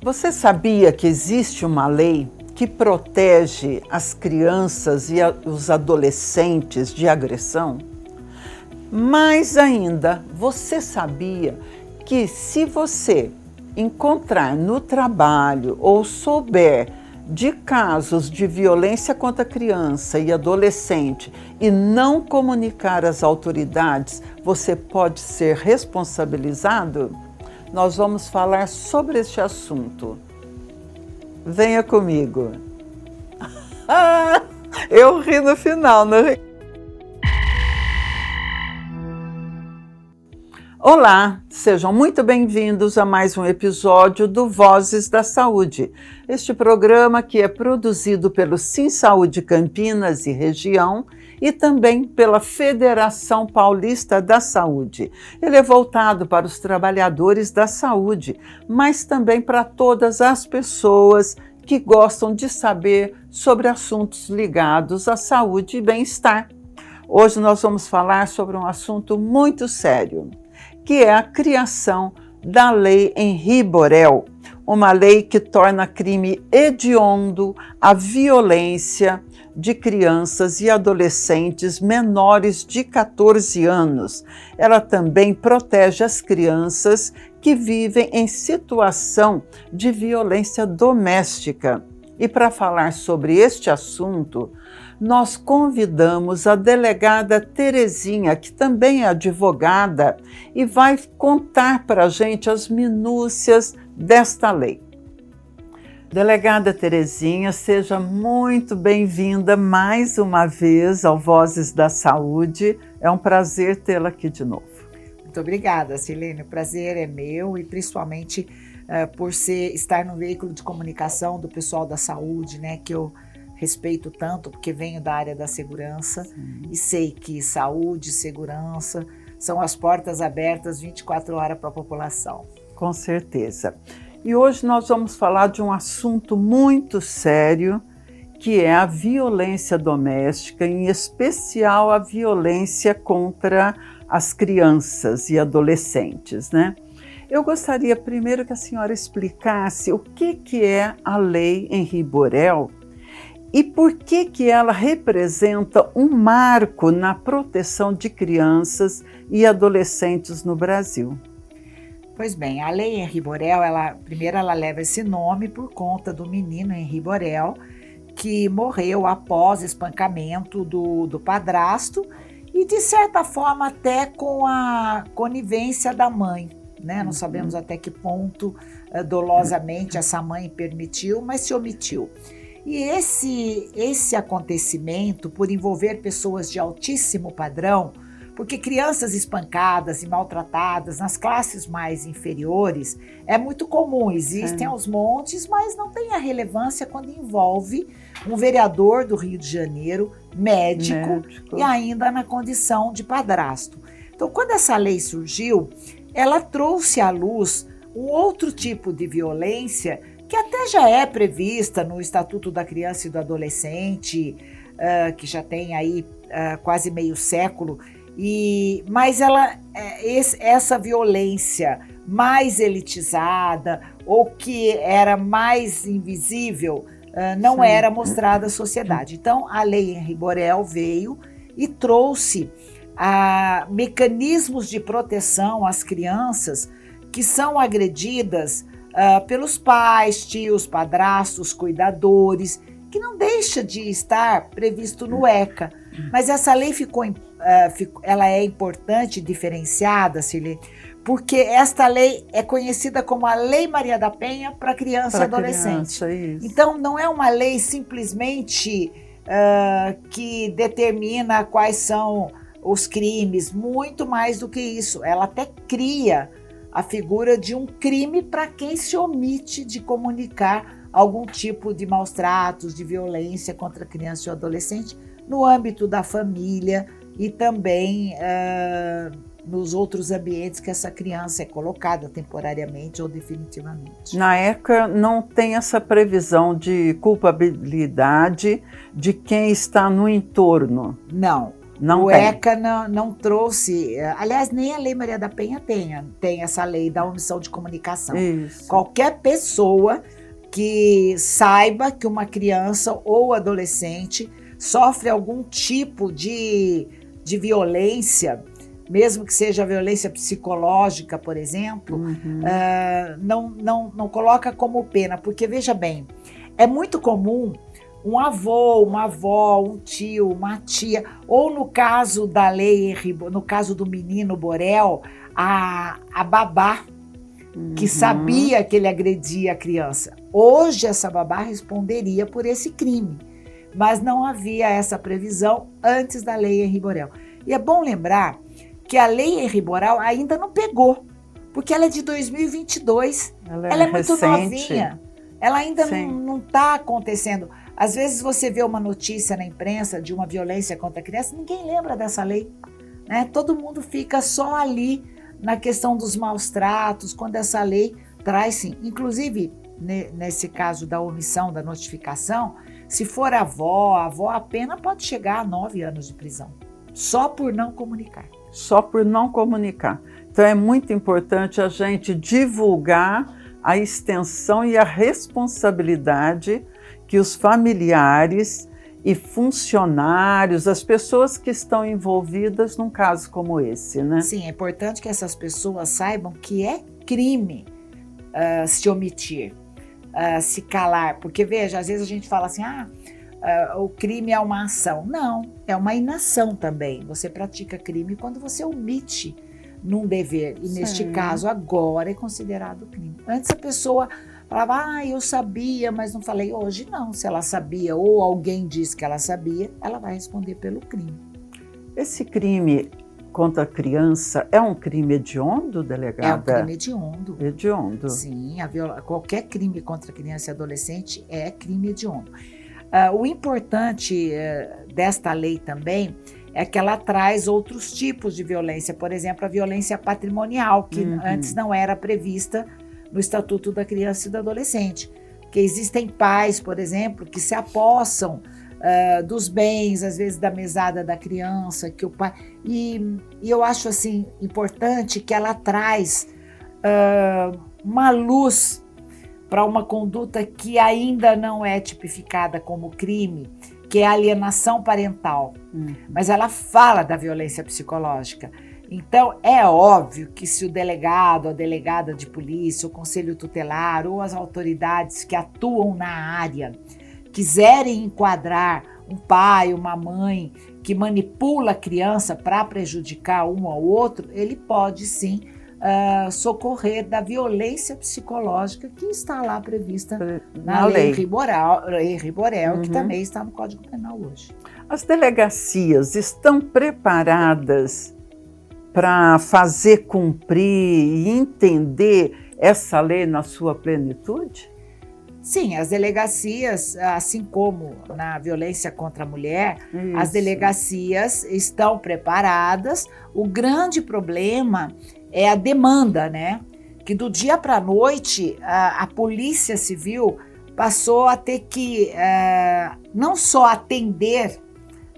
Você sabia que existe uma lei que protege as crianças e os adolescentes de agressão? Mais ainda, você sabia que se você encontrar no trabalho ou souber de casos de violência contra criança e adolescente e não comunicar às autoridades, você pode ser responsabilizado? Nós vamos falar sobre este assunto. Venha comigo. Eu ri no final, não ri? Olá, sejam muito bem-vindos a mais um episódio do Vozes da Saúde. Este programa que é produzido pelo Sim Saúde Campinas e Região e também pela Federação Paulista da Saúde. Ele é voltado para os trabalhadores da saúde, mas também para todas as pessoas que gostam de saber sobre assuntos ligados à saúde e bem-estar. Hoje nós vamos falar sobre um assunto muito sério, que é a criação da Lei Henri Borel, uma lei que torna crime hediondo a violência de crianças e adolescentes menores de 14 anos. Ela também protege as crianças que vivem em situação de violência doméstica. E para falar sobre este assunto, nós convidamos a delegada Terezinha, que também é advogada, e vai contar para a gente as minúcias desta lei. Delegada Terezinha, seja muito bem-vinda mais uma vez ao Vozes da Saúde. É um prazer tê-la aqui de novo. Muito obrigada, Silene. O prazer é meu e principalmente por estar no veículo de comunicação do pessoal da saúde, né, que eu respeito tanto, porque venho da área da segurança. Sim. E sei que saúde e segurança são as portas abertas 24 horas para a população. Com certeza. E hoje nós vamos falar de um assunto muito sério, que é a violência doméstica, em especial a violência contra as crianças e adolescentes, né? Eu gostaria primeiro que a senhora explicasse o que é a Lei Henri Borel e por que ela representa um marco na proteção de crianças e adolescentes no Brasil. Pois bem, a Lei Henri Borel, ela leva esse nome por conta do menino Henri Borel, que morreu após espancamento do padrasto e, de certa forma, até com a conivência da mãe, né? Não sabemos até que ponto dolosamente essa mãe permitiu, mas se omitiu. E esse acontecimento, por envolver pessoas de altíssimo padrão, porque crianças espancadas e maltratadas nas classes mais inferiores é muito comum, existem aos montes, mas não tem a relevância quando envolve um vereador do Rio de Janeiro, médico. E ainda na condição de padrasto. Então, quando essa lei surgiu, ela trouxe à luz um outro tipo de violência que até já é prevista no Estatuto da Criança e do Adolescente, que já tem aí quase meio século, mas essa violência mais elitizada ou que era mais invisível não era mostrada à sociedade. Então, a Lei Henri Borel veio e trouxe mecanismos de proteção às crianças que são agredidas pelos pais, tios, padrastos, cuidadores, que não deixa de estar previsto no ECA. Mas essa lei ela é importante, diferenciada, Silene, porque esta lei é conhecida como a Lei Maria da Penha para criança e adolescente. Então, não é uma lei simplesmente que determina quais são os crimes, muito mais do que isso. Ela até cria a figura de um crime para quem se omite de comunicar algum tipo de maus tratos, de violência contra a criança e o adolescente no âmbito da família e também nos outros ambientes que essa criança é colocada temporariamente ou definitivamente. Na ECA não tem essa previsão de culpabilidade de quem está no entorno. Não. Não o tem. ECA não trouxe, aliás, nem a Lei Maria da Penha tem essa lei da omissão de comunicação. Isso. Qualquer pessoa que saiba que uma criança ou adolescente sofre algum tipo de violência, mesmo que seja violência psicológica, por exemplo, não coloca como pena, porque veja bem, é muito comum um avô, uma avó, um tio, uma tia, ou no caso da lei, no caso do menino Borel, a babá, que sabia que ele agredia a criança. Hoje essa babá responderia por esse crime, mas não havia essa previsão antes da lei Henri Borel. E é bom lembrar que a lei Henri Borel ainda não pegou, porque ela é de 2022, ela é muito novinha, ela ainda não está acontecendo. Às vezes você vê uma notícia na imprensa de uma violência contra a criança, ninguém lembra dessa lei, né? Todo mundo fica só ali na questão dos maus tratos, quando essa lei traz sim. Inclusive, nesse caso da omissão da notificação, se for avó, a pena pode chegar a 9 anos de prisão, só por não comunicar. Só por não comunicar. Então é muito importante a gente divulgar a extensão e a responsabilidade que os familiares e funcionários, as pessoas que estão envolvidas num caso como esse, né? Sim, é importante que essas pessoas saibam que é crime se omitir, se calar. Porque, veja, às vezes a gente fala assim, o crime é uma ação. Não, é uma inação também. Você pratica crime quando você omite num dever. E neste caso, agora é considerado crime. Antes a pessoa falava, eu sabia, mas não falei. Hoje não, se ela sabia ou alguém disse que ela sabia, ela vai responder pelo crime. Esse crime contra a criança é um crime hediondo, delegada? É um crime hediondo. Hediondo. Sim, qualquer crime contra criança e adolescente é crime hediondo. O importante desta lei também é que ela traz outros tipos de violência, por exemplo, a violência patrimonial, que antes não era prevista no Estatuto da Criança e do Adolescente. Que existem pais, por exemplo, que se apossam dos bens, às vezes da mesada da criança, que o pai... E eu acho assim importante que ela traz uma luz para uma conduta que ainda não é tipificada como crime, que é a alienação parental. Mas ela fala da violência psicológica. Então, é óbvio que se o delegado, a delegada de polícia, o conselho tutelar ou as autoridades que atuam na área quiserem enquadrar um pai, uma mãe que manipula a criança para prejudicar um ao outro, ele pode sim socorrer da violência psicológica que está lá prevista na lei Henri Borel, que também está no Código Penal hoje. As delegacias estão preparadas para fazer cumprir e entender essa lei na sua plenitude? Sim, as delegacias, assim como na violência contra a mulher, as delegacias estão preparadas. O grande problema é a demanda, né? Que do dia para a noite, a Polícia Civil passou a ter que não só atender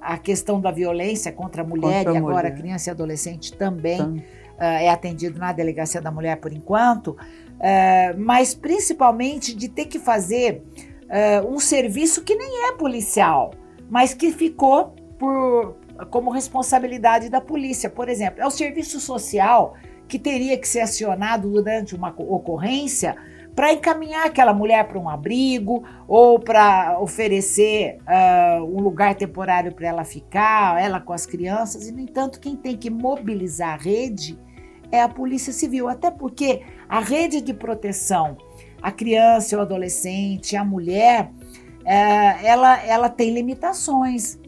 a questão da violência contra a mulher, e agora criança e adolescente também é atendido na Delegacia da Mulher por enquanto, mas principalmente de ter que fazer um serviço que nem é policial, mas que ficou como responsabilidade da polícia. Por exemplo, é o serviço social que teria que ser acionado durante uma ocorrência para encaminhar aquela mulher para um abrigo ou para oferecer um lugar temporário para ela ficar, ela com as crianças. E, no entanto, quem tem que mobilizar a rede é a Polícia Civil, até porque a rede de proteção à criança, ao adolescente, à mulher, ela tem limitações.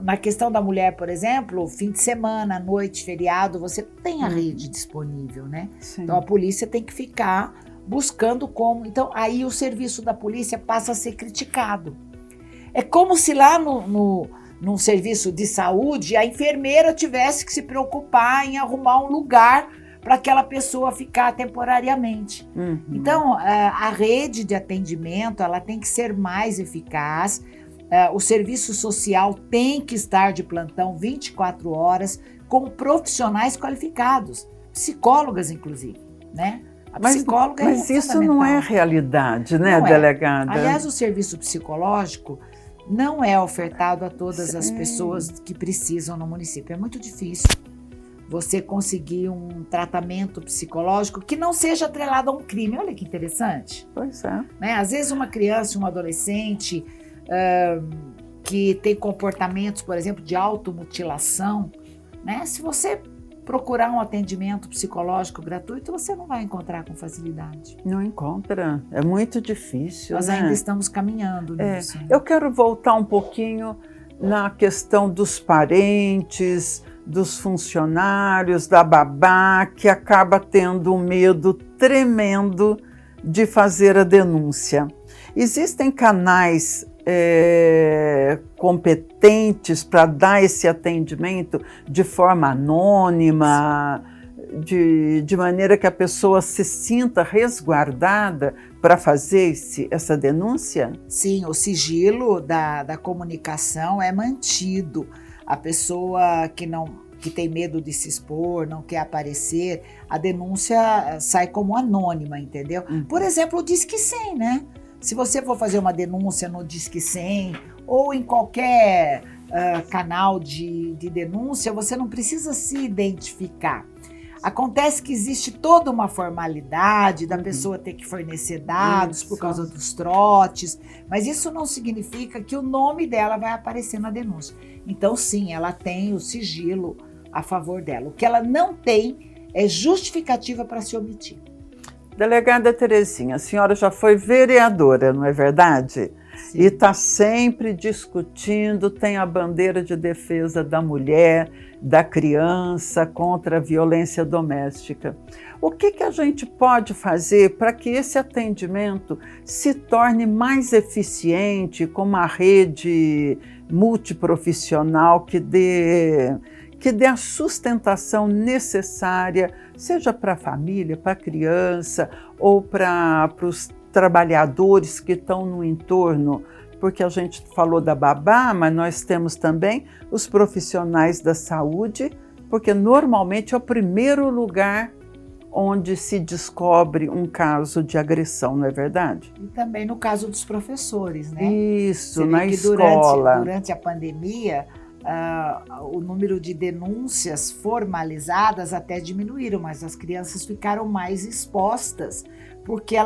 Na questão da mulher, por exemplo, fim de semana, noite, feriado, você tem a rede disponível, né? Sim. Então a polícia tem que ficar buscando como. Então aí o serviço da polícia passa a ser criticado. É como se lá num serviço de saúde a enfermeira tivesse que se preocupar em arrumar um lugar para aquela pessoa ficar temporariamente. Então a rede de atendimento ela tem que ser mais eficaz. O serviço social tem que estar de plantão 24 horas com profissionais qualificados, psicólogas inclusive, né? A psicóloga mas isso não é realidade, né, delegada? Aliás, o serviço psicológico não é ofertado a todas as pessoas que precisam no município. É muito difícil você conseguir um tratamento psicológico que não seja atrelado a um crime. Olha que interessante. Pois é. Né? Às vezes uma criança, um adolescente que tem comportamentos, por exemplo, de automutilação, né? Se você procurar um atendimento psicológico gratuito, você não vai encontrar com facilidade. Não encontra, é muito difícil. Nós ainda estamos caminhando nisso. Eu quero voltar um pouquinho na questão dos parentes, dos funcionários, da babá, que acaba tendo um medo tremendo de fazer a denúncia. Existem canais competentes para dar esse atendimento de forma anônima, de maneira que a pessoa se sinta resguardada para fazer essa denúncia? Sim, o sigilo da comunicação é mantido. A pessoa que tem medo de se expor, não quer aparecer, a denúncia sai como anônima, entendeu? Por exemplo, o Disque 100, né? Se você for fazer uma denúncia no Disque 100 ou em qualquer canal de denúncia, você não precisa se identificar. Acontece que existe toda uma formalidade da pessoa ter que fornecer dados por causa dos trotes, mas isso não significa que o nome dela vai aparecer na denúncia. Então, sim, ela tem o sigilo a favor dela. O que ela não tem é justificativa para se omitir. Delegada Terezinha, a senhora já foi vereadora, não é verdade? Sim. E está sempre discutindo, tem a bandeira de defesa da mulher, da criança, contra a violência doméstica. O que a gente pode fazer para que esse atendimento se torne mais eficiente, com uma rede multiprofissional que dê a sustentação necessária, seja para a família, para a criança ou para os trabalhadores que estão no entorno, porque a gente falou da babá, mas nós temos também os profissionais da saúde, porque normalmente é o primeiro lugar onde se descobre um caso de agressão, não é verdade? E também no caso dos professores, né? Isso, na escola. Durante a pandemia, o número de denúncias formalizadas até diminuíram, mas as crianças ficaram mais expostas, porque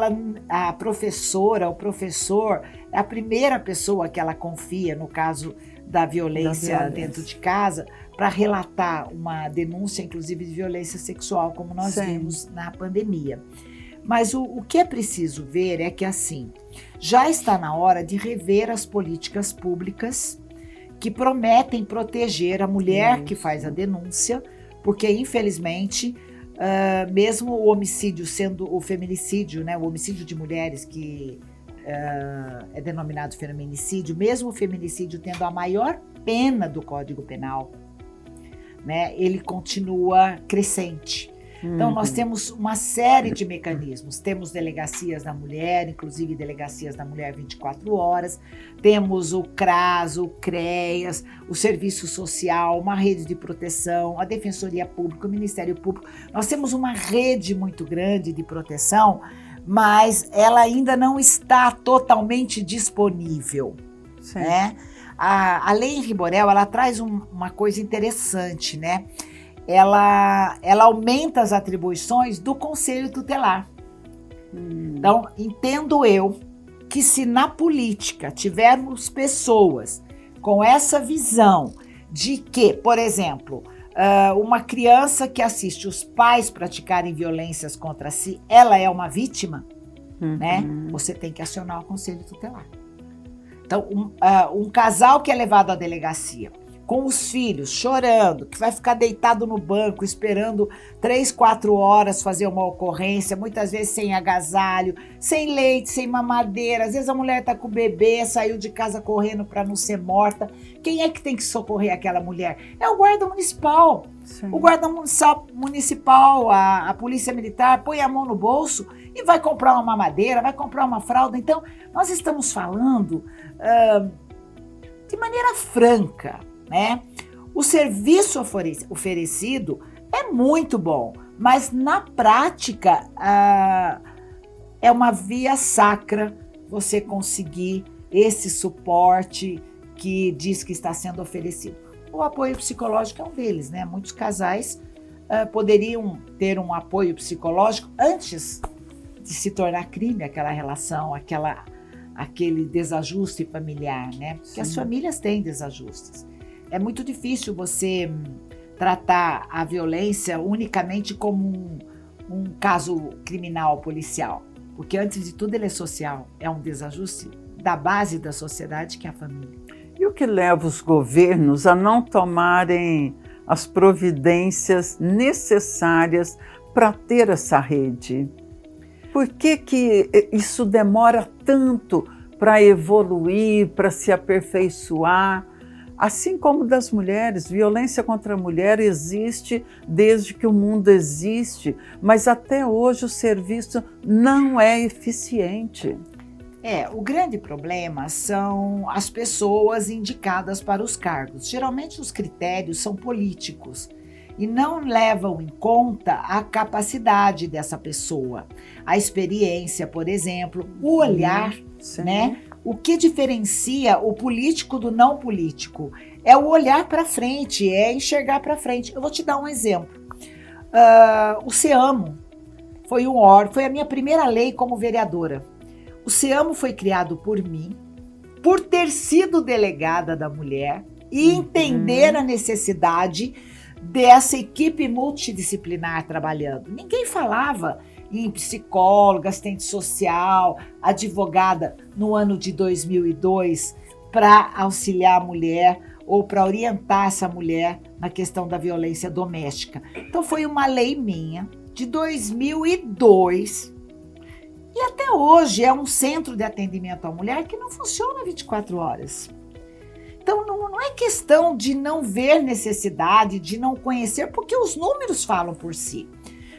a professora, o professor, é a primeira pessoa que ela confia, no caso da violência dentro de casa, para relatar uma denúncia, inclusive de violência sexual, como nós vimos na pandemia. Mas o que é preciso ver é que, assim, já está na hora de rever as políticas públicas que prometem proteger a mulher que faz a denúncia, porque, infelizmente, mesmo o homicídio sendo o feminicídio, né, o homicídio de mulheres que é denominado feminicídio, mesmo o feminicídio tendo a maior pena do Código Penal, né, ele continua crescente. Então, nós temos uma série de mecanismos. Temos delegacias da mulher, inclusive delegacias da mulher 24 horas. Temos o CRAS, o CREAS, o Serviço Social, uma rede de proteção, a Defensoria Pública, o Ministério Público. Nós temos uma rede muito grande de proteção, mas ela ainda não está totalmente disponível, né? A Lei Henri Borel, ela traz uma coisa interessante, né? Ela aumenta as atribuições do Conselho Tutelar. Então, entendo eu que se na política tivermos pessoas com essa visão de que, por exemplo, uma criança que assiste os pais praticarem violências contra si, ela é uma vítima, né? Você tem que acionar o Conselho Tutelar. Então, um casal que é levado à delegacia com os filhos chorando, que vai ficar deitado no banco esperando 3, 4 horas fazer uma ocorrência, muitas vezes sem agasalho, sem leite, sem mamadeira, às vezes a mulher está com o bebê, saiu de casa correndo para não ser morta. Quem é que tem que socorrer aquela mulher? É o guarda municipal. Sim. O guarda municipal, a polícia militar, põe a mão no bolso e vai comprar uma mamadeira, vai comprar uma fralda. Então, nós estamos falando de maneira franca, né? O serviço oferecido é muito bom, mas na prática é uma via sacra você conseguir esse suporte que diz que está sendo oferecido. O apoio psicológico é um deles, né? Muitos casais poderiam ter um apoio psicológico antes de se tornar crime aquela relação, aquele desajuste familiar, né? Porque as famílias têm desajustes. É muito difícil você tratar a violência unicamente como um caso criminal, policial. Porque, antes de tudo, ele é social. É um desajuste da base da sociedade, que é a família. E o que leva os governos a não tomarem as providências necessárias para ter essa rede? Por que isso demora tanto para evoluir, para se aperfeiçoar? Assim como das mulheres, violência contra a mulher existe desde que o mundo existe, mas até hoje o serviço não é eficiente. O grande problema são as pessoas indicadas para os cargos. Geralmente os critérios são políticos e não levam em conta a capacidade dessa pessoa, a experiência, por exemplo, o olhar, né? O que diferencia o político do não político é o olhar para frente, é enxergar para frente. Eu vou te dar um exemplo. O SEAMO foi a minha primeira lei como vereadora. O SEAMO foi criado por mim, por ter sido delegada da mulher e entender a necessidade dessa equipe multidisciplinar trabalhando. Ninguém falava em psicóloga, assistente social, advogada no ano de 2002 para auxiliar a mulher ou para orientar essa mulher na questão da violência doméstica. Então foi uma lei minha de 2002 e até hoje é um centro de atendimento à mulher que não funciona 24 horas. Então não é questão de não ver necessidade, de não conhecer, porque os números falam por si.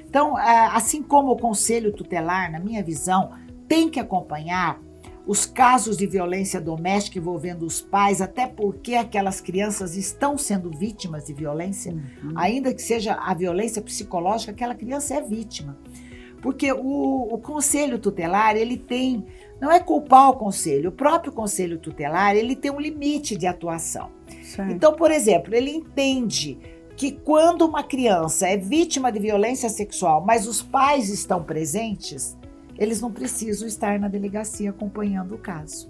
Então, assim como o Conselho Tutelar, na minha visão, tem que acompanhar os casos de violência doméstica envolvendo os pais, até porque aquelas crianças estão sendo vítimas de violência, ainda que seja a violência psicológica, aquela criança é vítima. Porque o Conselho Tutelar, ele tem, não é culpar o Conselho, o próprio Conselho Tutelar, ele tem um limite de atuação. Sim. Então, por exemplo, ele entende que quando uma criança é vítima de violência sexual, mas os pais estão presentes, eles não precisam estar na delegacia acompanhando o caso.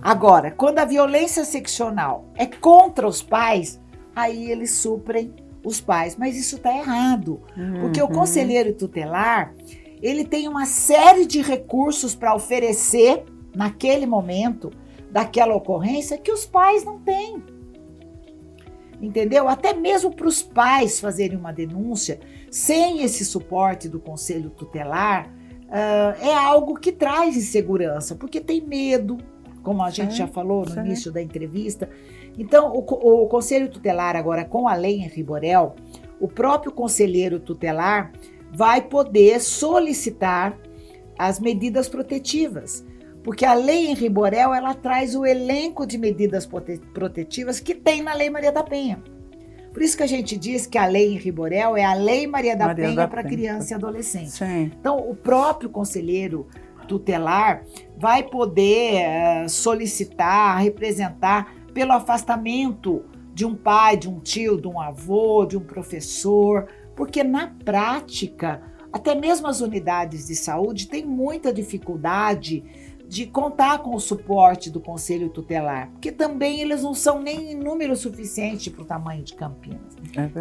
Agora, quando a violência sexual é contra os pais, aí eles suprem os pais. Mas isso está errado, porque o conselheiro tutelar, ele tem uma série de recursos para oferecer naquele momento, daquela ocorrência, que os pais não têm. Entendeu? Até mesmo para os pais fazerem uma denúncia, sem esse suporte do conselho tutelar, é algo que traz insegurança, porque tem medo, como a gente já falou no início da entrevista. Então, o conselho tutelar agora, com a lei Henri Borel, o próprio conselheiro tutelar vai poder solicitar as medidas protetivas, porque a lei Henri Borel, ela traz o elenco de medidas protetivas que tem na lei Maria da Penha. Por isso que a gente diz que a lei Henri Borel é a lei Maria da Penha para criança e adolescente. Sim. Então, o próprio conselheiro tutelar vai poder solicitar, representar pelo afastamento de um pai, de um tio, de um avô, de um professor, porque na prática, até mesmo as unidades de saúde têm muita dificuldade de contar com o suporte do Conselho Tutelar, porque também eles não são nem em número suficiente para o tamanho de Campinas.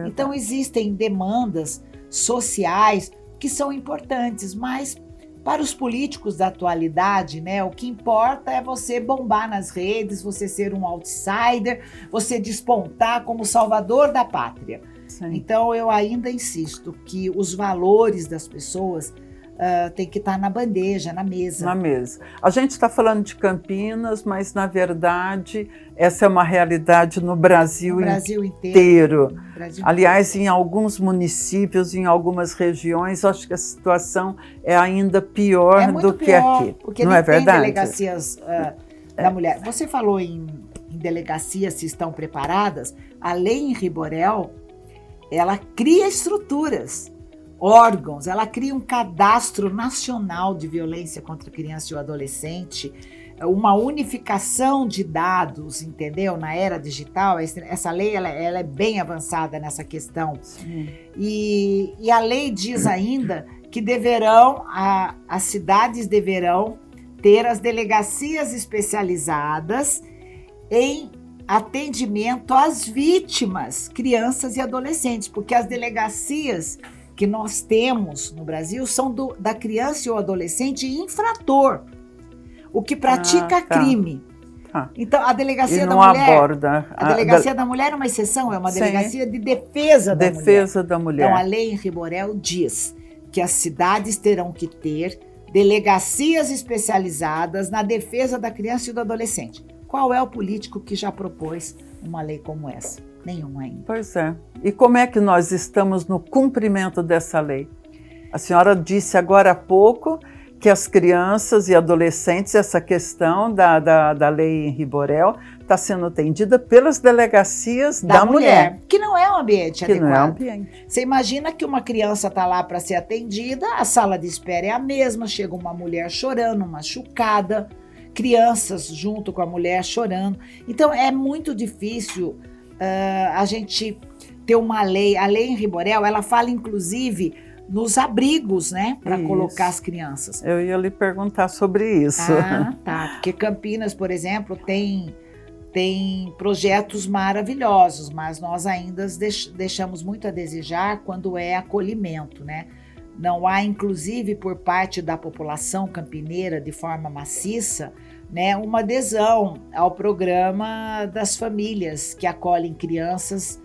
Então existem demandas sociais que são importantes, mas para os políticos da atualidade, né, o que importa é você bombar nas redes, você ser um outsider, você despontar como salvador da pátria. Sim. Então eu ainda insisto que os valores das pessoas tem que estar na bandeja, na mesa. Na mesa. A gente está falando de Campinas, mas na verdade essa é uma realidade no Brasil inteiro. Aliás, em alguns municípios, em algumas regiões, acho que a situação é ainda pior do que aqui. Porque não é verdade? Tem delegacias da mulher. Você falou em em delegacias se estão preparadas, a lei Henri Borel, ela cria estruturas, órgãos, ela cria um cadastro nacional de violência contra a criança e o adolescente, uma unificação de dados, entendeu? Na era digital, essa lei ela é bem avançada nessa questão. E a lei diz ainda que as cidades deverão ter as delegacias especializadas em atendimento às vítimas, crianças e adolescentes, porque as delegacias que nós temos no Brasil são da criança ou adolescente infrator, o que pratica crime. Então, a delegacia da mulher... A delegacia da mulher é uma exceção, é uma delegacia de defesa da mulher. Então, a lei Henri Borel diz que as cidades terão que ter delegacias especializadas na defesa da criança e do adolescente. Qual é o político que já propôs uma lei como essa? Nenhum ainda. Pois é. E como é que nós estamos no cumprimento dessa lei? A senhora disse agora há pouco que as crianças e adolescentes, essa questão da lei Henri Borel está sendo atendida pelas delegacias da mulher. Que não é um ambiente adequado. Não é um ambiente. Você imagina que uma criança está lá para ser atendida, a sala de espera é a mesma, chega uma mulher chorando, machucada, crianças junto com a mulher chorando. Então é muito difícil a gente ter uma lei. A lei Henri Borel, ela fala inclusive nos abrigos, né, para colocar as crianças. Eu ia lhe perguntar sobre isso. Tá, porque Campinas, por exemplo, tem projetos maravilhosos, mas nós ainda deixamos muito a desejar quando é acolhimento, né? Não há, inclusive, por parte da população campineira, de forma maciça, né, uma adesão ao programa das famílias que acolhem crianças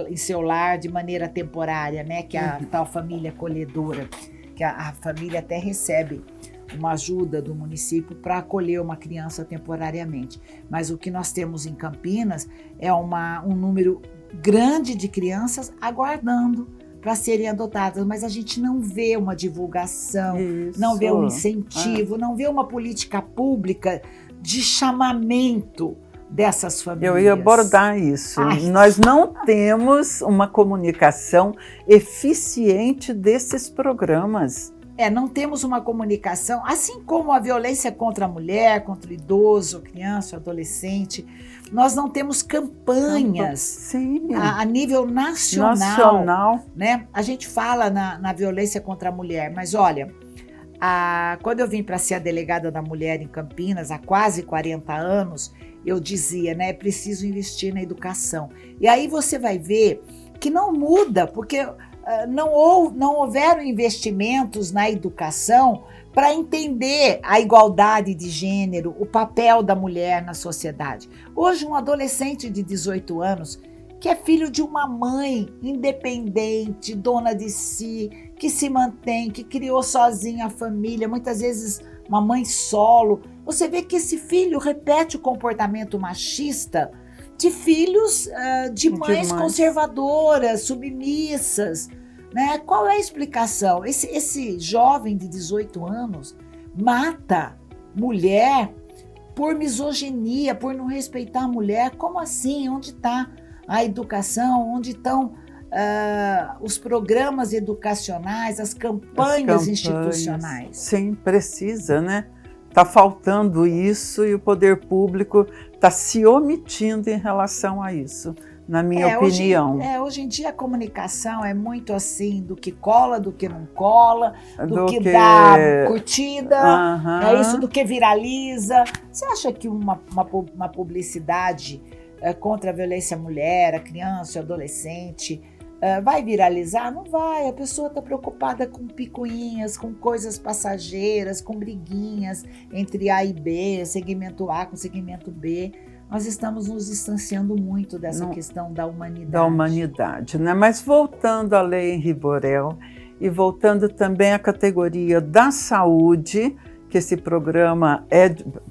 em seu lar de maneira temporária, né? Que é a tal família acolhedora, que a família até recebe uma ajuda do município para acolher uma criança temporariamente. Mas o que nós temos em Campinas é um número grande de crianças aguardando para serem adotadas, mas a gente não vê uma divulgação, não vê um incentivo, não vê uma política pública de chamamento dessas famílias. Eu ia abordar isso. Nós não temos uma comunicação eficiente desses programas. Não temos uma comunicação, assim como a violência contra a mulher, contra o idoso, criança, adolescente. Nós não temos campanhas a nível nacional. Né? A gente fala na violência contra a mulher, mas olha, quando eu vim para ser a delegada da mulher em Campinas, há quase 40 anos, eu dizia, né, é preciso investir na educação. E aí você vai ver que não muda, porque não houveram investimentos na educação para entender a igualdade de gênero, o papel da mulher na sociedade. Hoje, um adolescente de 18 anos, que é filho de uma mãe independente, dona de si, que se mantém, que criou sozinha a família, muitas vezes uma mãe solo, você vê que esse filho repete o comportamento machista de filhos de mães conservadoras, submissas, né? Qual é a explicação? Esse jovem de 18 anos mata mulher por misoginia, por não respeitar a mulher. Como assim? Onde está a educação? Onde estão os programas educacionais, as campanhas institucionais? Sim, precisa, né? Está faltando isso e o poder público está se omitindo em relação a isso, na minha opinião. Hoje em dia a comunicação é muito assim, do que cola, do que não cola, do que dá curtida, é isso, do que viraliza. Você acha que uma publicidade contra a violência à mulher, a criança, o adolescente, vai viralizar? Não vai. A pessoa está preocupada com picuinhas, com coisas passageiras, com briguinhas entre A e B, segmento A com segmento B. Nós estamos nos distanciando muito dessa questão da humanidade. Da humanidade, né? Mas voltando à lei Henri Borel e voltando também à categoria da saúde, que esse programa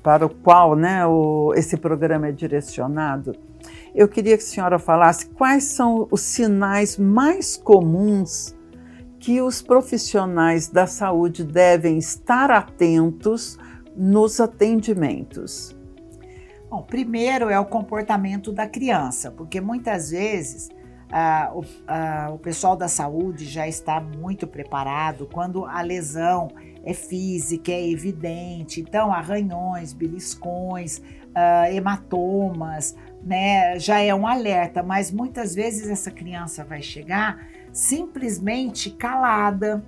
para o qual, né, esse programa é direcionado, eu queria que a senhora falasse quais são os sinais mais comuns que os profissionais da saúde devem estar atentos nos atendimentos. Bom, primeiro é o comportamento da criança, porque muitas vezes o pessoal da saúde já está muito preparado quando a lesão é física, é evidente. Então, arranhões, beliscões, hematomas, né, já é um alerta, mas muitas vezes essa criança vai chegar simplesmente calada,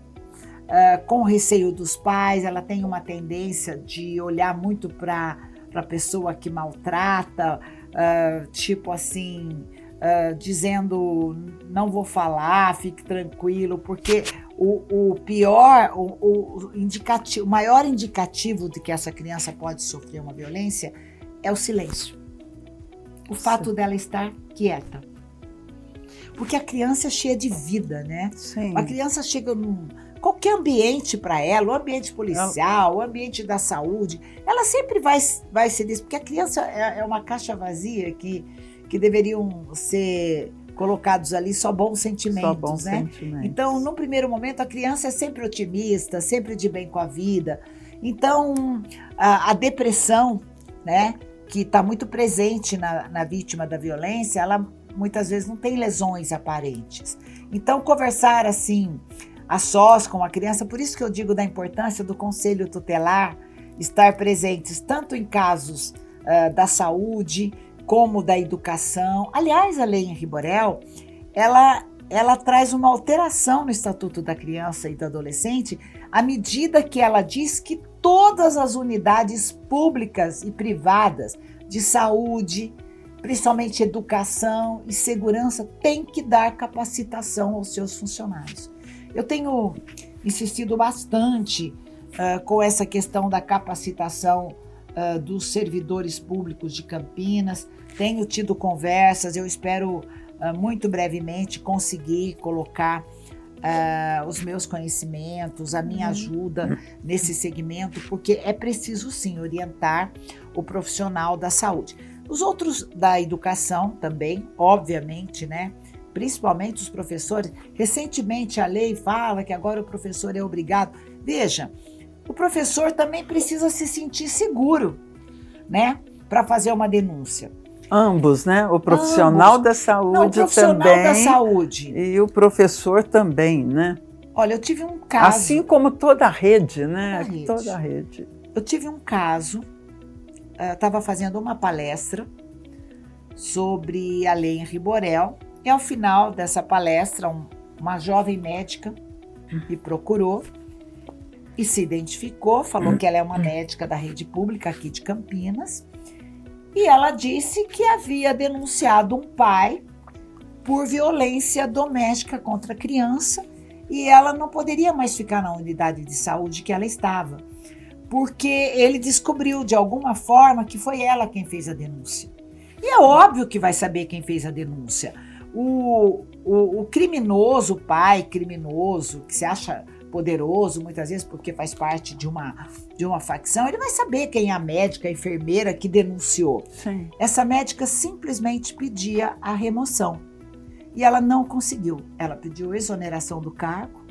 com receio dos pais. Ela tem uma tendência de olhar muito para a pessoa que maltrata, tipo assim, dizendo não vou falar, fique tranquilo, porque o maior indicativo de que essa criança pode sofrer uma violência é o silêncio. O fato dela estar quieta. Porque a criança é cheia de vida, né? Sim. A criança chega num qualquer ambiente para ela, o ambiente policial, o ambiente da saúde, ela sempre vai se dizer, porque a criança é uma caixa vazia que deveriam ser colocados ali só bons sentimentos, né? Então, no primeiro momento, a criança é sempre otimista, sempre de bem com a vida. Então, a depressão, né, que está muito presente na vítima da violência, ela muitas vezes não tem lesões aparentes. Então, conversar assim, a sós com a criança, por isso que eu digo da importância do conselho tutelar estar presentes, tanto em casos da saúde, como da educação. Aliás, a Lei Henri Borel, ela traz uma alteração no Estatuto da Criança e do Adolescente, à medida que ela diz que todas as unidades públicas e privadas de saúde, principalmente educação e segurança, têm que dar capacitação aos seus funcionários. Eu tenho insistido bastante com essa questão da capacitação dos servidores públicos de Campinas. Tenho tido conversas, eu espero muito brevemente conseguir colocar os meus conhecimentos, a minha ajuda nesse segmento, porque é preciso sim orientar o profissional da saúde. Os outros da educação também, obviamente, né? Principalmente os professores. Recentemente a lei fala que agora o professor é obrigado. Veja, o professor também precisa se sentir seguro, né, para fazer uma denúncia. Ambos, né? O profissional da saúde também. Não, o profissional da saúde. E o professor também, né? Olha, eu tive um caso. Assim como toda a rede, né? Toda a rede. Eu tive um caso, estava fazendo uma palestra sobre a Lei Henri Borel, e ao final dessa palestra, uma jovem médica me procurou e se identificou, falou que ela é uma médica da rede pública aqui de Campinas, e ela disse que havia denunciado um pai por violência doméstica contra a criança, e ela não poderia mais ficar na unidade de saúde que ela estava, porque ele descobriu de alguma forma que foi ela quem fez a denúncia. E é óbvio que vai saber quem fez a denúncia. O criminoso, o pai criminoso, que se acha poderoso muitas vezes porque faz parte de uma facção, ele vai saber quem é a médica, a enfermeira que denunciou. Sim. Essa médica simplesmente pedia a remoção e ela não conseguiu. Ela pediu exoneração do cargo,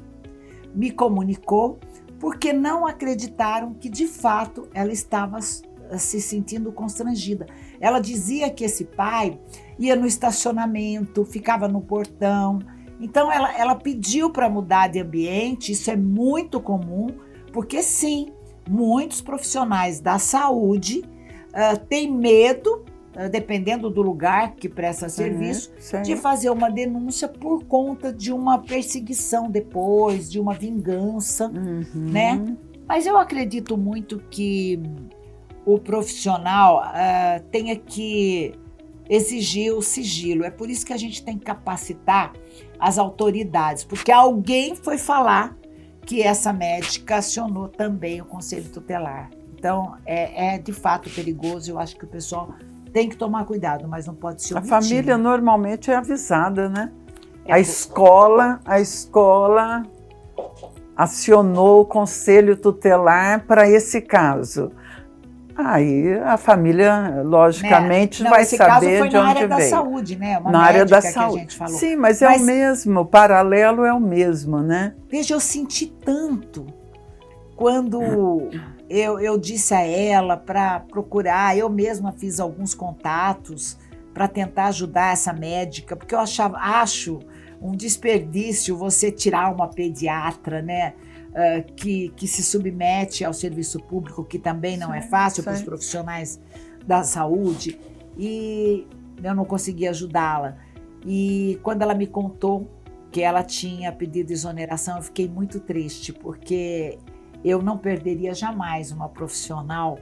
me comunicou, porque não acreditaram que de fato ela estava se sentindo constrangida. Ela dizia que esse pai ia no estacionamento, ficava no portão. Então ela pediu para mudar de ambiente. Isso é muito comum, porque sim, muitos profissionais da saúde têm medo, dependendo do lugar que presta serviço, de fazer uma denúncia por conta de uma perseguição depois, de uma vingança, né? Mas eu acredito muito que o profissional tenha que exigir o sigilo. É por isso que a gente tem que capacitar as autoridades, porque alguém foi falar que essa médica acionou também o conselho tutelar. Então, é de fato perigoso. Eu acho que o pessoal tem que tomar cuidado, mas não pode se omitir. A família normalmente é avisada, né? A escola acionou o conselho tutelar para esse caso. Aí a família, logicamente, vai saber de onde veio. Na área da saúde, né? Na área da saúde. Que a gente falou. Sim, mas é o mesmo, o paralelo é o mesmo, né? Veja, eu senti tanto quando eu disse a ela para procurar, eu mesma fiz alguns contatos para tentar ajudar essa médica, porque eu acho um desperdício você tirar uma pediatra, né, que se submete ao serviço público, que também não é fácil para os profissionais da saúde, e eu não consegui ajudá-la. E quando ela me contou que ela tinha pedido exoneração, eu fiquei muito triste, porque eu não perderia jamais uma profissional,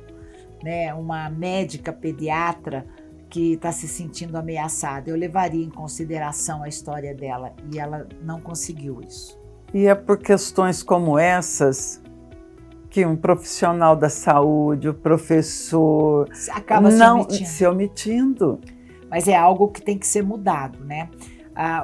né, uma médica pediatra que está se sentindo ameaçada. Eu levaria em consideração a história dela e ela não conseguiu isso. E é por questões como essas que um profissional da saúde, o professor, acaba se omitindo. Mas é algo que tem que ser mudado, né?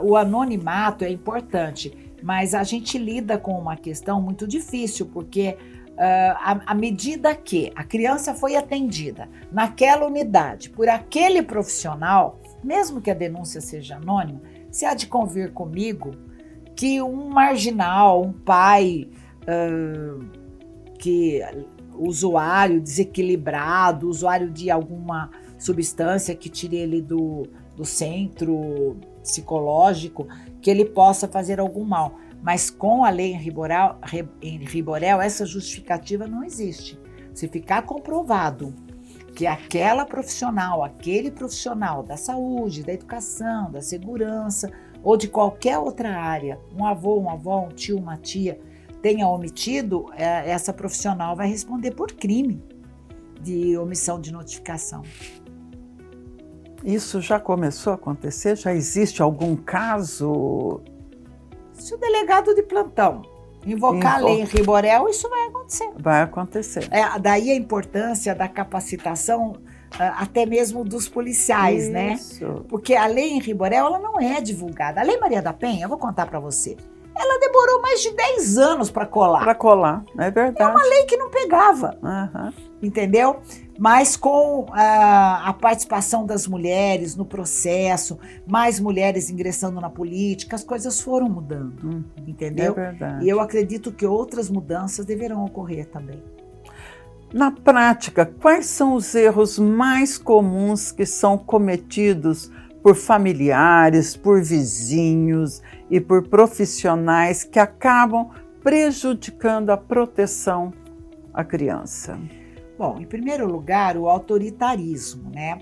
O anonimato é importante, mas a gente lida com uma questão muito difícil, porque à medida que a criança foi atendida naquela unidade por aquele profissional, mesmo que a denúncia seja anônima, se há de convir comigo que um marginal, um pai que usuário desequilibrado, usuário de alguma substância que tire ele do centro psicológico, que ele possa fazer algum mal. Mas com a lei em Riborel, essa justificativa não existe. Se ficar comprovado que aquela profissional, aquele profissional da saúde, da educação, da segurança ou de qualquer outra área, um avô, uma avó, um tio, uma tia, tenha omitido, essa profissional vai responder por crime de omissão de notificação. Isso já começou a acontecer? Já existe algum caso? Se o delegado de plantão invocar a lei em Riborel, isso vai acontecer. Vai acontecer. Daí a importância da capacitação até mesmo dos policiais, isso, né? Porque a lei em Riborel, ela não é divulgada. A Lei Maria da Penha, eu vou contar para você, ela demorou mais de 10 anos para colar. Para colar, é verdade. É uma lei que não pegava, entendeu? Mas com a participação das mulheres no processo, mais mulheres ingressando na política, as coisas foram mudando, entendeu? É verdade. E eu acredito que outras mudanças deverão ocorrer também. Na prática, quais são os erros mais comuns que são cometidos por familiares, por vizinhos e por profissionais que acabam prejudicando a proteção à criança? Bom, em primeiro lugar, o autoritarismo, né?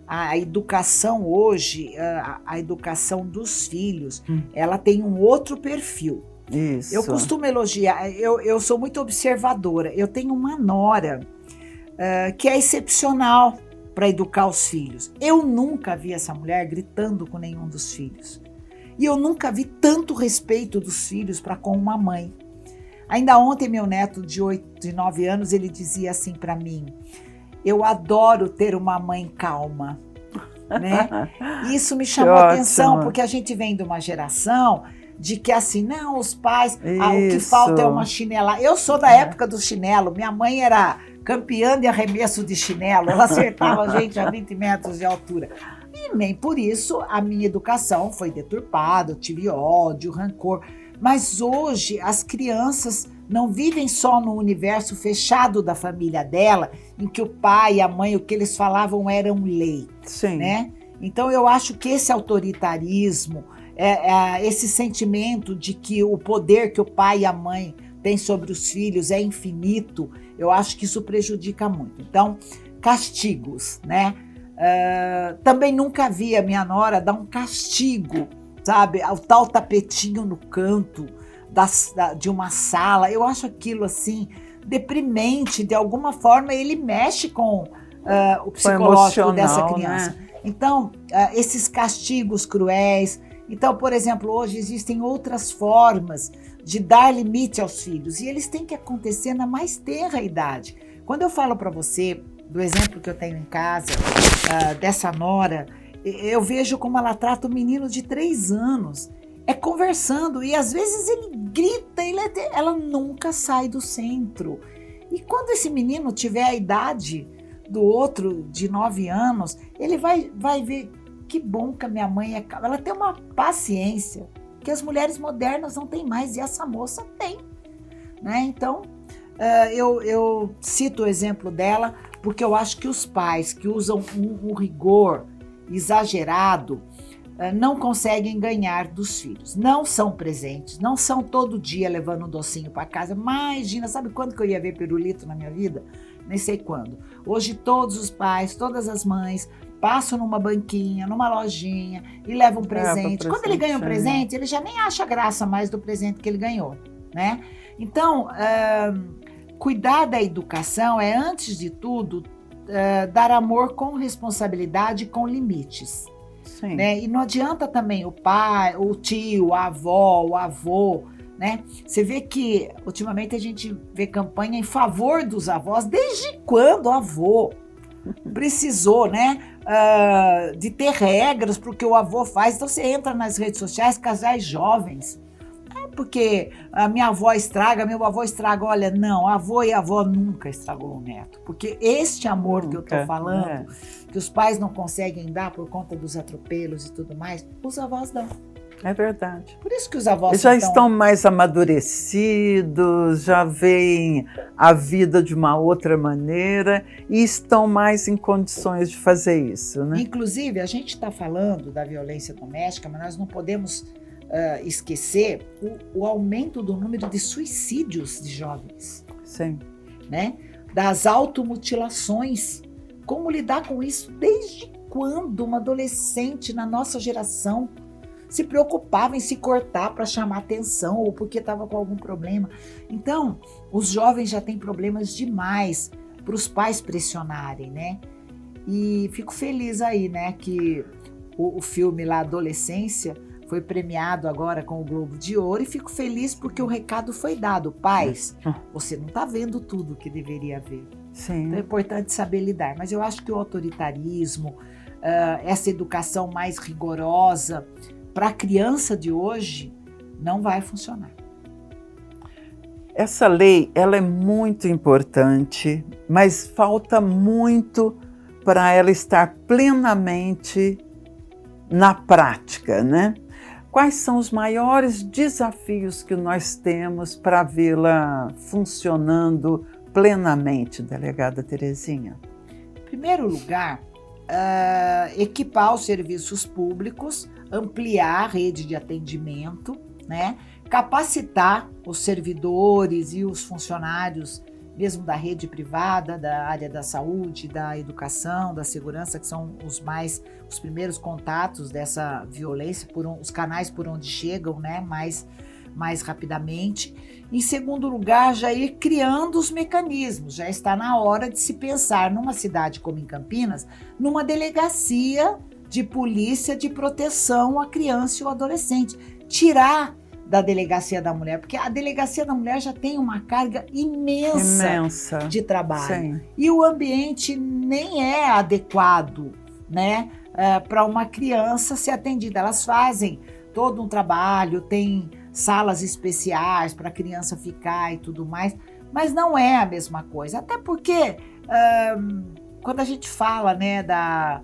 A educação hoje, a educação dos filhos, ela tem um outro perfil. Isso. Eu costumo elogiar, eu sou muito observadora, eu tenho uma nora que é excepcional para educar os filhos. Eu nunca vi essa mulher gritando com nenhum dos filhos. E eu nunca vi tanto respeito dos filhos para com uma mãe. Ainda ontem, meu neto de 9 anos, ele dizia assim para mim: eu adoro ter uma mãe calma, né? E isso me chamou a atenção, porque a gente vem de uma geração de que assim, não, os pais, o que falta é uma chinela. Eu sou da época do chinelo, minha mãe era campeã de arremesso de chinelo, ela acertava a gente a 20 metros de altura. E nem por isso a minha educação foi deturpada, eu tive ódio, rancor. Mas hoje as crianças não vivem só no universo fechado da família dela, em que o pai e a mãe, o que eles falavam eram lei. Sim. Né? Então eu acho que esse autoritarismo, esse sentimento de que o poder que o pai e a mãe têm sobre os filhos é infinito, eu acho que isso prejudica muito. Então, castigos, né? Também nunca vi a minha nora dar um castigo, sabe? O tal tapetinho no canto de uma sala. Eu acho aquilo assim deprimente. De alguma forma ele mexe com o psicológico dessa criança, né? Então esses castigos cruéis. Então, por exemplo, hoje existem outras formas de dar limite aos filhos, e eles têm que acontecer na mais tenra idade. Quando eu falo para você do exemplo que eu tenho em casa, dessa nora, eu vejo como ela trata o menino de 3 anos. É conversando, e às vezes ele grita, ela nunca sai do centro. E quando esse menino tiver a idade do outro, de 9 anos, ele vai ver que bom que a minha mãe é calma. Ela tem uma paciência que as mulheres modernas não têm mais, e essa moça tem, né? Então, Eu cito o exemplo dela porque eu acho que os pais que usam um rigor exagerado não conseguem ganhar dos filhos, não são presentes, não são todo dia levando um docinho para casa. Imagina, sabe quando que eu ia ver pirulito na minha vida? Nem sei quando. Hoje todos os pais, todas as mães passam numa banquinha, numa lojinha e levam um presente. Quando ele ganha um presente, ele já nem acha graça mais do presente que ele ganhou, né? Então, cuidar da educação é, antes de tudo, dar amor com responsabilidade e com limites. Sim. Né? E não adianta também o pai, o tio, a avó, o avô, né? Você vê que ultimamente a gente vê campanha em favor dos avós. Desde quando o avô precisou, né, de ter regras para o que o avô faz? Então você entra nas redes sociais, casais jovens. Porque a minha avó estraga, meu avô estraga. Olha, não, avô e avó nunca estragou o neto. Porque este amor que eu estou falando, que os pais não conseguem dar por conta dos atropelos e tudo mais, os avós dão. É verdade. Por isso que os avós já estão mais amadurecidos, já veem a vida de uma outra maneira e estão mais em condições de fazer isso, né? Inclusive, a gente está falando da violência doméstica, mas nós não podemos esquecer o aumento do número de suicídios de jovens. Sim. Né? Das automutilações. Como lidar com isso? Desde quando uma adolescente na nossa geração se preocupava em se cortar para chamar atenção ou porque estava com algum problema? Então, os jovens já têm problemas demais para os pais pressionarem, né? E fico feliz aí, né, que o filme lá, Adolescência, foi premiado agora com o Globo de Ouro, e fico feliz porque o recado foi dado. Pais, você não está vendo tudo que deveria ver. Sim. Então é importante saber lidar. Mas eu acho que o autoritarismo, essa educação mais rigorosa, para a criança de hoje, não vai funcionar. Essa lei, ela é muito importante, mas falta muito para ela estar plenamente na prática, né? Quais são os maiores desafios que nós temos para vê-la funcionando plenamente, delegada Terezinha? Em primeiro lugar, equipar os serviços públicos, ampliar a rede de atendimento, né? Capacitar os servidores e os funcionários, mesmo da rede privada, da área da saúde, da educação, da segurança, que são os primeiros contatos dessa violência, os canais por onde chegam, né, mais rapidamente. Em segundo lugar, já ir criando os mecanismos. Já está na hora de se pensar, numa cidade como em Campinas, numa delegacia de polícia de proteção à criança e ao adolescente. Tirar da Delegacia da Mulher, porque a Delegacia da Mulher já tem uma carga imensa de trabalho. Sim. E o ambiente nem é adequado, né, para uma criança ser atendida. Elas fazem todo um trabalho, tem salas especiais para a criança ficar e tudo mais, mas não é a mesma coisa. Até porque, quando a gente fala, né, da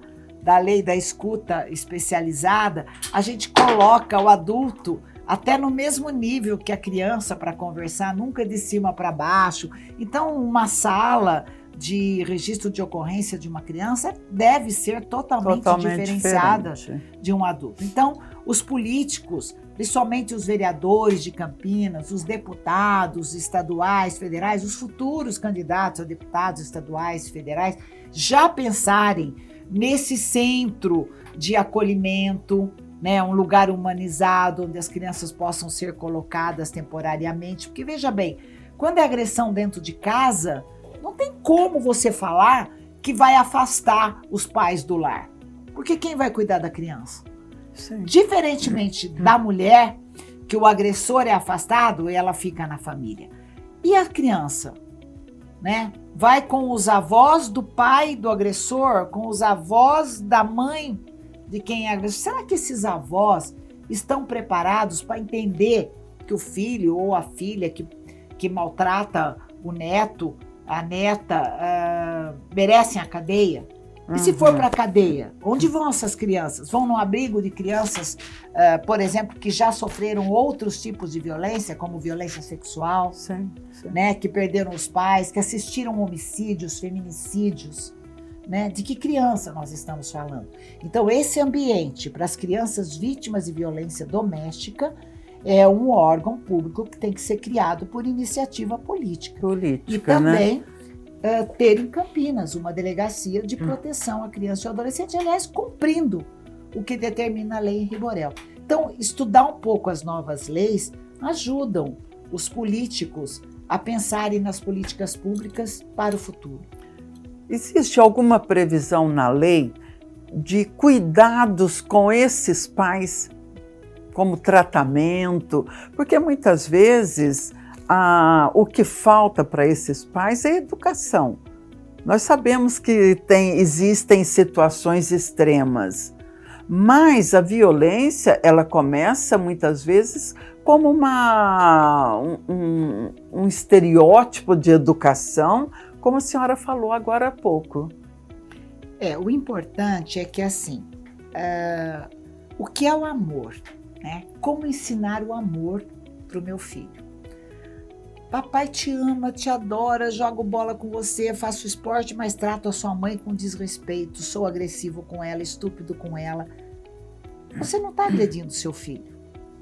lei da escuta especializada, a gente coloca o adulto até no mesmo nível que a criança para conversar, nunca de cima para baixo. Então, uma sala de registro de ocorrência de uma criança deve ser totalmente diferenciada de um adulto. Então, os políticos, principalmente os vereadores de Campinas, os deputados estaduais, federais, os futuros candidatos a deputados estaduais e federais, já pensarem nesse centro de acolhimento, né, um lugar humanizado onde as crianças possam ser colocadas temporariamente. Porque veja bem, quando é agressão dentro de casa, não tem como você falar que vai afastar os pais do lar. Porque quem vai cuidar da criança? Sim. Diferentemente da mulher, que o agressor é afastado e ela fica na família. E a criança, né? Vai com os avós do pai do agressor, com os avós da mãe de quem é agressor. Será que esses avós estão preparados para entender que o filho ou a filha que maltrata o neto, a neta, merecem a cadeia? E se for para a cadeia? Onde vão essas crianças? Vão num abrigo de crianças, por exemplo, que já sofreram outros tipos de violência, como violência sexual, Sim. né, que perderam os pais, que assistiram homicídios, feminicídios, né? De que criança nós estamos falando? Então, esse ambiente para as crianças vítimas de violência doméstica é um órgão público que tem que ser criado por iniciativa política. E também ter em Campinas uma delegacia de proteção à criança e ao adolescente, aliás, cumprindo o que determina a lei Henri Borel. Então, estudar um pouco as novas leis ajudam os políticos a pensarem nas políticas públicas para o futuro. Existe alguma previsão na lei de cuidados com esses pais, como tratamento? Porque muitas vezes o que falta para esses pais é educação. Nós sabemos que existem situações extremas, mas a violência ela começa muitas vezes como um estereótipo de educação, como a senhora falou agora há pouco. O importante é que, assim, o que é o amor? Né? Como ensinar o amor para o meu filho? Papai te ama, te adora, jogo bola com você, faço esporte, mas trato a sua mãe com desrespeito, sou agressivo com ela, estúpido com ela. Você não está agredindo seu filho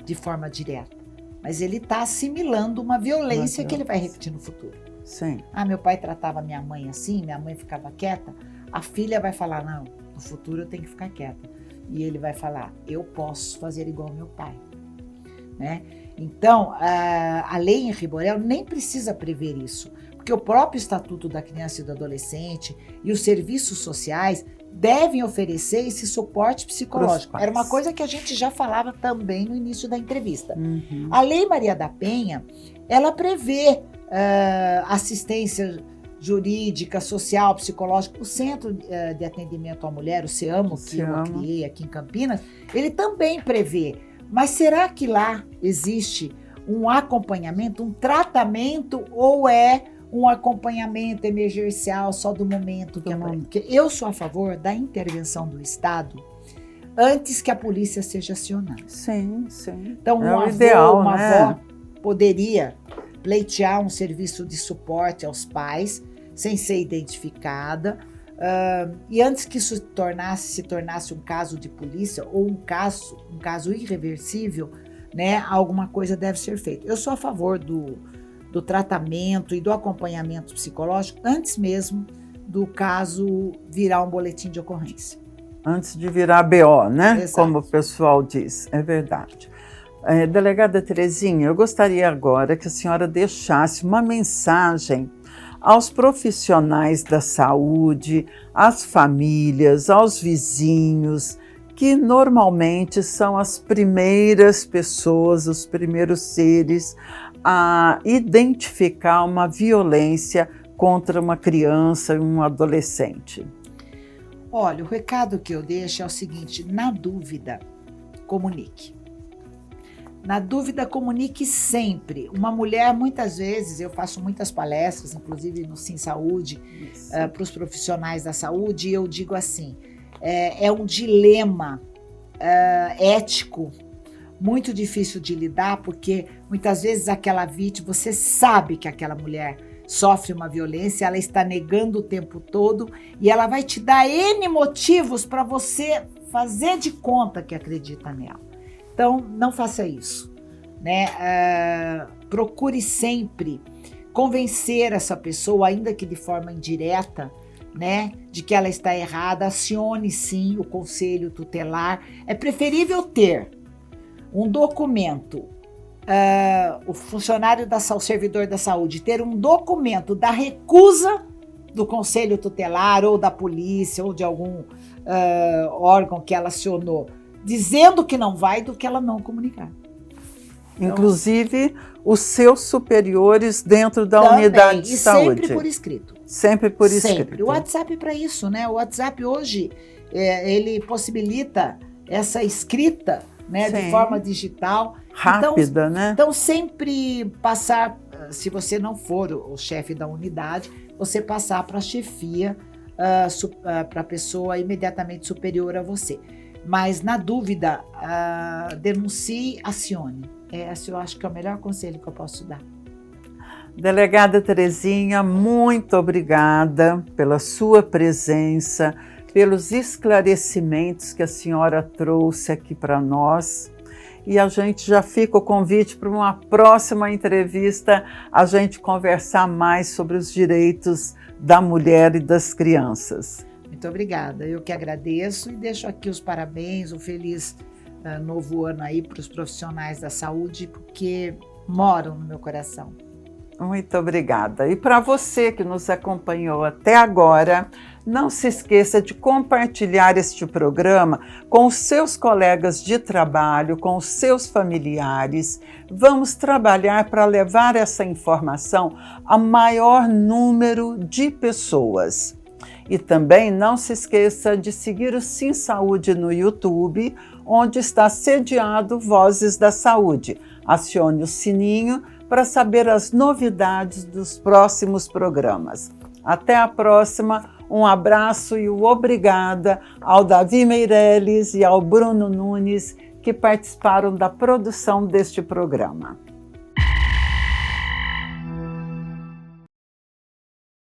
de forma direta, mas ele está assimilando uma violência que ele vai repetir no futuro. Sim. Meu pai tratava minha mãe assim, minha mãe ficava quieta, a filha vai falar, não, no futuro eu tenho que ficar quieta. E ele vai falar, eu posso fazer igual ao meu pai. Né? Então, a lei Henri Borel nem precisa prever isso, porque o próprio Estatuto da Criança e do Adolescente e os serviços sociais devem oferecer esse suporte psicológico. Era uma coisa que a gente já falava também no início da entrevista. Uhum. A Lei Maria da Penha, ela prevê assistência jurídica, social, psicológica. O Centro de Atendimento à Mulher, o CEAMO, que eu criei aqui em Campinas, ele também prevê. Mas será que lá existe um acompanhamento, um tratamento, ou é um acompanhamento emergencial só do momento? Porque eu sou a favor da intervenção do Estado antes que a polícia seja acionada. Sim, sim. Então, uma avó poderia pleitear um serviço de suporte aos pais, sem ser identificada, e antes que isso se tornasse um caso de polícia ou um caso irreversível, né, alguma coisa deve ser feita. Eu sou a favor do tratamento e do acompanhamento psicológico antes mesmo do caso virar um boletim de ocorrência. Antes de virar BO, né? Exato. Como o pessoal diz, é verdade. Delegada Terezinha, eu gostaria agora que a senhora deixasse uma mensagem aos profissionais da saúde, às famílias, aos vizinhos, que normalmente são as primeiras pessoas, os primeiros seres a identificar uma violência contra uma criança e um adolescente. Olha, o recado que eu deixo é o seguinte: na dúvida, comunique. Na dúvida, comunique sempre. Uma mulher, muitas vezes, eu faço muitas palestras, inclusive no Sim Saúde, para os profissionais da saúde, e eu digo assim, é um dilema ético muito difícil de lidar, porque muitas vezes aquela vítima, você sabe que aquela mulher sofre uma violência, ela está negando o tempo todo, e ela vai te dar N motivos para você fazer de conta que acredita nela. Então, não faça isso, né? Procure sempre convencer essa pessoa, ainda que de forma indireta, né, de que ela está errada. Acione sim o conselho tutelar. É preferível ter um documento, o funcionário o servidor da saúde, ter um documento da recusa do conselho tutelar ou da polícia ou de algum órgão que ela acionou, dizendo que não vai, do que ela não comunicar. Inclusive os seus superiores dentro da também, unidade de saúde. Sempre por escrito. Sempre por escrito. Sempre. O WhatsApp é para isso, né? O WhatsApp hoje, ele possibilita essa escrita, né, de forma digital. Rápida, né? Então, sempre passar, se você não for o chefe da unidade, você passar para a chefia para a pessoa imediatamente superior a você. Mas, na dúvida, denuncie, acione. Esse eu acho que é o melhor conselho que eu posso dar. Delegada Terezinha, muito obrigada pela sua presença, pelos esclarecimentos que a senhora trouxe aqui para nós. E a gente já fica o convite para uma próxima entrevista, a gente conversar mais sobre os direitos da mulher e das crianças. Muito obrigada, eu que agradeço e deixo aqui os parabéns, um feliz novo ano aí para os profissionais da saúde, porque moram no meu coração. Muito obrigada. E para você que nos acompanhou até agora, não se esqueça de compartilhar este programa com os seus colegas de trabalho, com os seus familiares. Vamos trabalhar para levar essa informação a maior número de pessoas. E também não se esqueça de seguir o Sim Saúde no YouTube, onde está sediado Vozes da Saúde. Acione o sininho para saber as novidades dos próximos programas. Até a próxima, um abraço e o obrigada ao Davi Meirelles e ao Bruno Nunes, que participaram da produção deste programa.